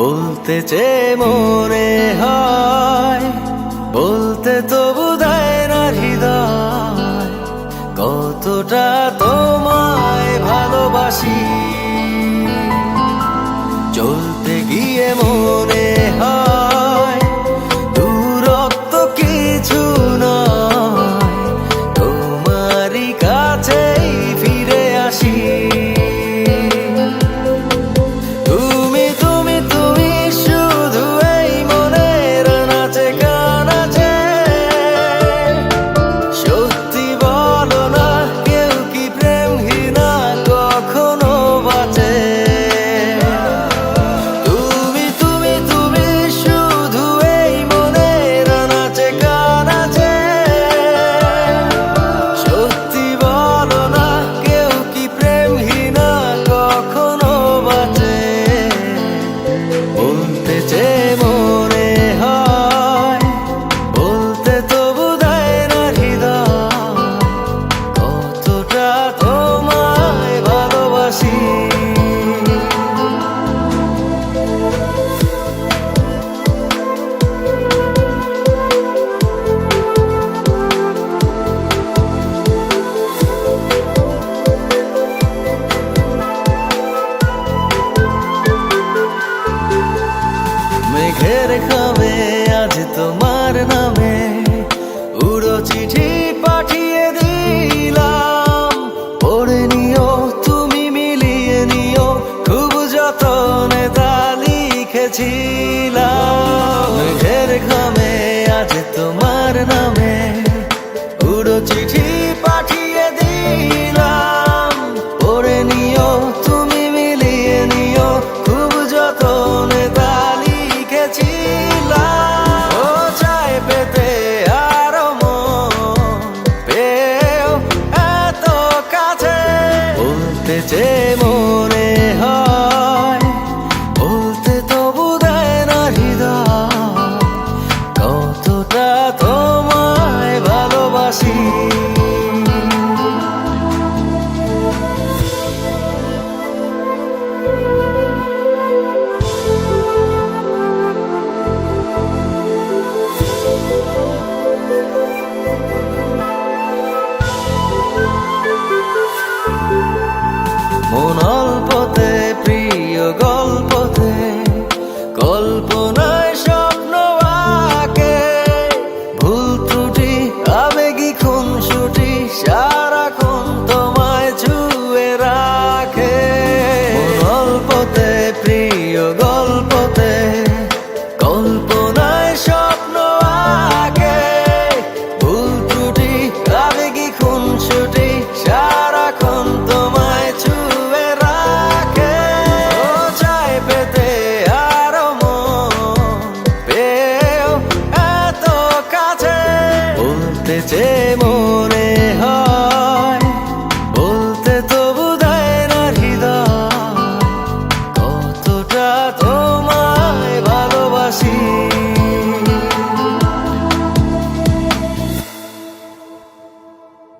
বলতে চেয়ে মনে হয়, বলতে তবু দেয় না হৃদয়, কতটা তোমায় ভালোবাসি। চলতে গিয়ে মনে হয় দূরত্ব কিছু নয়, তোমারই কাছেই ফিরে আসি। মেঘের খামে আজ তোমার নামে উড়ো চিঠি পাঠিয়ে দিলাম, পড়ে নিও তুমি মিলিয়ে নিও, খুব যতনে তা লিখেছিলাম।